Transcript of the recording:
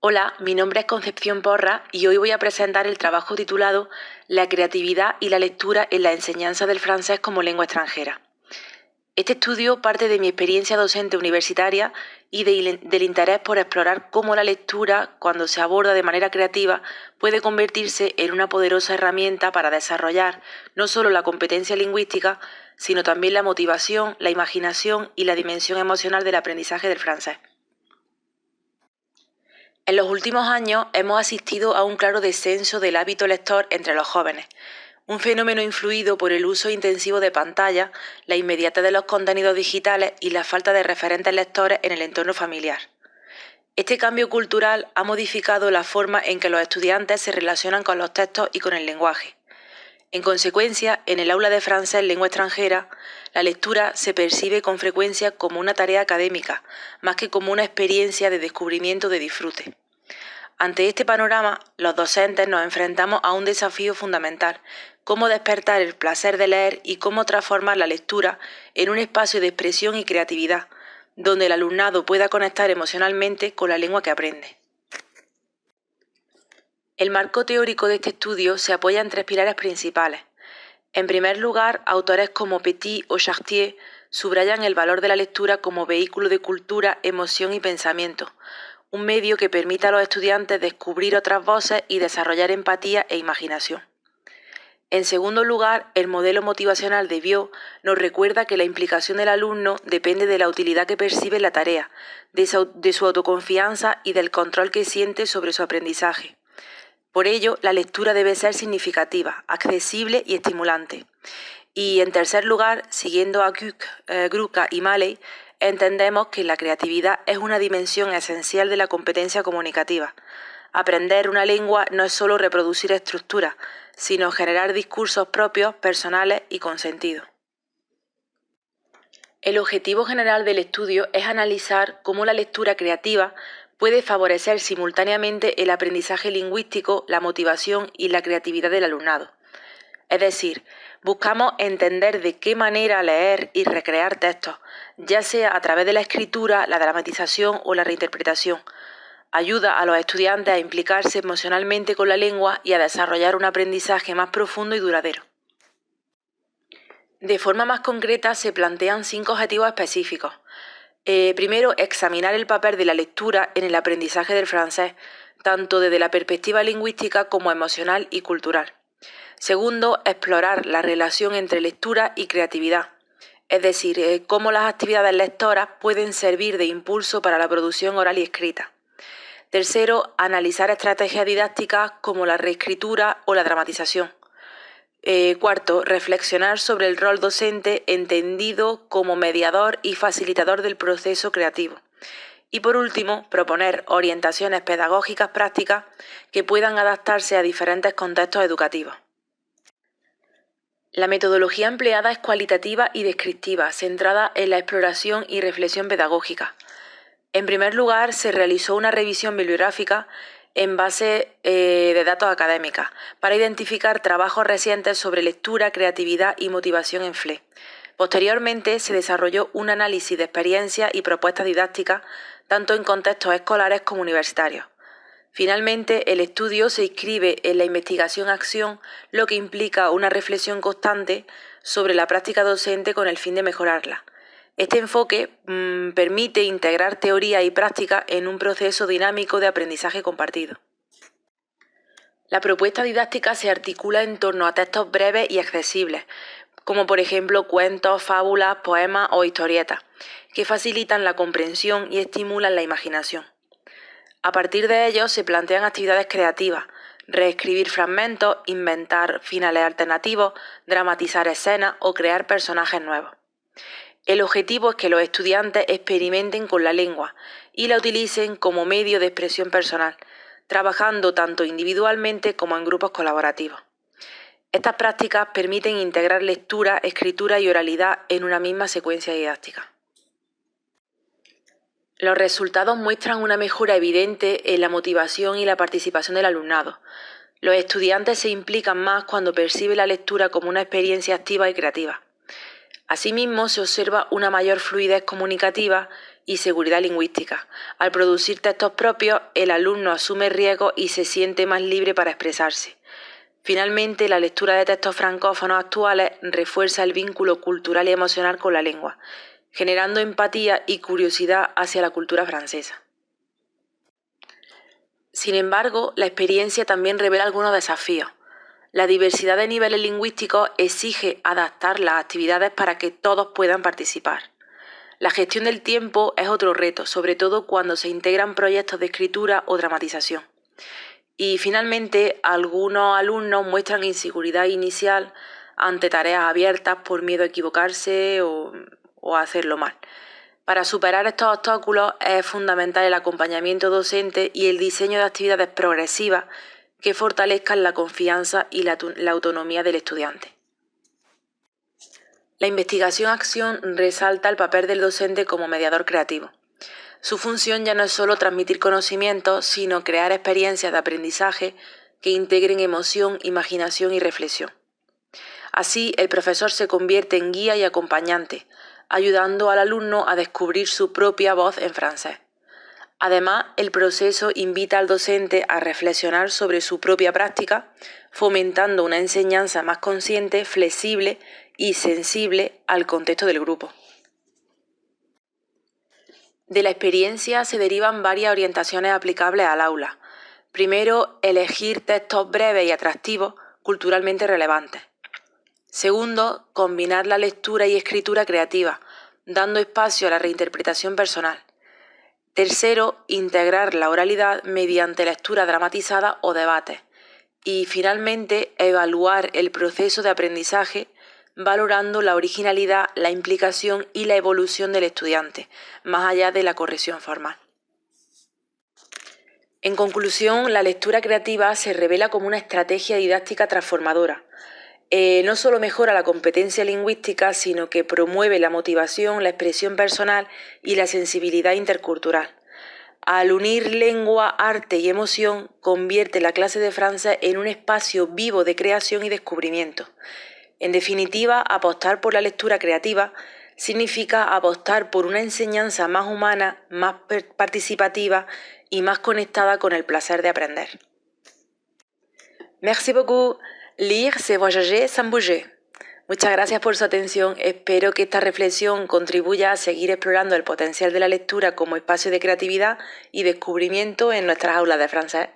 Hola, mi nombre es Concepción Porras y hoy voy a presentar el trabajo titulado La creatividad y la lectura en la enseñanza del francés como lengua extranjera. Este estudio parte de mi experiencia docente universitaria y del interés por explorar cómo la lectura, cuando se aborda de manera creativa, puede convertirse en una poderosa herramienta para desarrollar no solo la competencia lingüística, sino también la motivación, la imaginación y la dimensión emocional del aprendizaje del francés. En los últimos años hemos asistido a un claro descenso del hábito lector entre los jóvenes, un fenómeno influido por el uso intensivo de pantallas, la inmediatez de los contenidos digitales y la falta de referentes lectores en el entorno familiar. Este cambio cultural ha modificado la forma en que los estudiantes se relacionan con los textos y con el lenguaje. En consecuencia, en el aula de francés lengua extranjera, la lectura se percibe con frecuencia como una tarea académica, más que como una experiencia de descubrimiento de disfrute. Ante este panorama, los docentes nos enfrentamos a un desafío fundamental: cómo despertar el placer de leer y cómo transformar la lectura en un espacio de expresión y creatividad, donde el alumnado pueda conectar emocionalmente con la lengua que aprende. El marco teórico de este estudio se apoya en tres pilares principales. En primer lugar, autores como Petit o Chartier subrayan el valor de la lectura como vehículo de cultura, emoción y pensamiento, un medio que permite a los estudiantes descubrir otras voces y desarrollar empatía e imaginación. En segundo lugar, el modelo motivacional de Biot nos recuerda que la implicación del alumno depende de la utilidad que percibe en la tarea, de su autoconfianza y del control que siente sobre su aprendizaje. Por ello, la lectura debe ser significativa, accesible y estimulante. Y en tercer lugar, siguiendo a Gruca y Maley, entendemos que la creatividad es una dimensión esencial de la competencia comunicativa. Aprender una lengua no es solo reproducir estructuras, sino generar discursos propios, personales y con sentido. El objetivo general del estudio es analizar cómo la lectura creativa puede favorecer simultáneamente el aprendizaje lingüístico, la motivación y la creatividad del alumnado. Es decir, buscamos entender de qué manera leer y recrear textos, ya sea a través de la escritura, la dramatización o la reinterpretación. Ayuda a los estudiantes a implicarse emocionalmente con la lengua y a desarrollar un aprendizaje más profundo y duradero. De forma más concreta, se plantean 5 objetivos específicos. Primero, examinar el papel de la lectura en el aprendizaje del francés, tanto desde la perspectiva lingüística como emocional y cultural. Segundo, explorar la relación entre lectura y creatividad, es decir, cómo las actividades lectoras pueden servir de impulso para la producción oral y escrita. Tercero, analizar estrategias didácticas como la reescritura o la dramatización. Cuarto, reflexionar sobre el rol docente entendido como mediador y facilitador del proceso creativo. Y por último, proponer orientaciones pedagógicas prácticas que puedan adaptarse a diferentes contextos educativos. La metodología empleada es cualitativa y descriptiva, centrada en la exploración y reflexión pedagógica. En primer lugar, se realizó una revisión bibliográfica en base de datos académicas para identificar trabajos recientes sobre lectura, creatividad y motivación en FLE. Posteriormente, se desarrolló un análisis de experiencias y propuestas didácticas, tanto en contextos escolares como universitarios. Finalmente, el estudio se inscribe en la investigación-acción, lo que implica una reflexión constante sobre la práctica docente con el fin de mejorarla. Este enfoque permite integrar teoría y práctica en un proceso dinámico de aprendizaje compartido. La propuesta didáctica se articula en torno a textos breves y accesibles, como por ejemplo cuentos, fábulas, poemas o historietas, que facilitan la comprensión y estimulan la imaginación. A partir de ellos se plantean actividades creativas: reescribir fragmentos, inventar finales alternativos, dramatizar escenas o crear personajes nuevos. El objetivo es que los estudiantes experimenten con la lengua y la utilicen como medio de expresión personal, trabajando tanto individualmente como en grupos colaborativos. Estas prácticas permiten integrar lectura, escritura y oralidad en una misma secuencia didáctica. Los resultados muestran una mejora evidente en la motivación y la participación del alumnado. Los estudiantes se implican más cuando perciben la lectura como una experiencia activa y creativa. Asimismo, se observa una mayor fluidez comunicativa y seguridad lingüística. Al producir textos propios, el alumno asume riesgos y se siente más libre para expresarse. Finalmente, la lectura de textos francófonos actuales refuerza el vínculo cultural y emocional con la lengua, generando empatía y curiosidad hacia la cultura francesa. Sin embargo, la experiencia también revela algunos desafíos. La diversidad de niveles lingüísticos exige adaptar las actividades para que todos puedan participar. La gestión del tiempo es otro reto, sobre todo cuando se integran proyectos de escritura o dramatización. Y finalmente, algunos alumnos muestran inseguridad inicial ante tareas abiertas por miedo a equivocarse o a hacerlo mal. Para superar estos obstáculos es fundamental el acompañamiento docente y el diseño de actividades progresivas que fortalezcan la confianza y la autonomía del estudiante. La investigación-acción resalta el papel del docente como mediador creativo. Su función ya no es solo transmitir conocimientos, sino crear experiencias de aprendizaje que integren emoción, imaginación y reflexión. Así, el profesor se convierte en guía y acompañante, ayudando al alumno a descubrir su propia voz en francés. Además, el proceso invita al docente a reflexionar sobre su propia práctica, fomentando una enseñanza más consciente, flexible y sensible al contexto del grupo. De la experiencia se derivan varias orientaciones aplicables al aula. Primero, elegir textos breves y atractivos, culturalmente relevantes. Segundo, combinar la lectura y escritura creativa, dando espacio a la reinterpretación personal. Tercero, integrar la oralidad mediante lectura dramatizada o debates. Y finalmente, evaluar el proceso de aprendizaje valorando la originalidad, la implicación y la evolución del estudiante, más allá de la corrección formal. En conclusión, la lectura creativa se revela como una estrategia didáctica transformadora. No solo mejora la competencia lingüística, sino que promueve la motivación, la expresión personal y la sensibilidad intercultural. Al unir lengua, arte y emoción, convierte la clase de francés en un espacio vivo de creación y descubrimiento. En definitiva, apostar por la lectura creativa significa apostar por una enseñanza más humana, más participativa y más conectada con el placer de aprender. Merci beaucoup. Lire, c'est voyager sans bouger. Muchas gracias por su atención. Espero que esta reflexión contribuya a seguir explorando el potencial de la lectura como espacio de creatividad y descubrimiento en nuestras aulas de francés.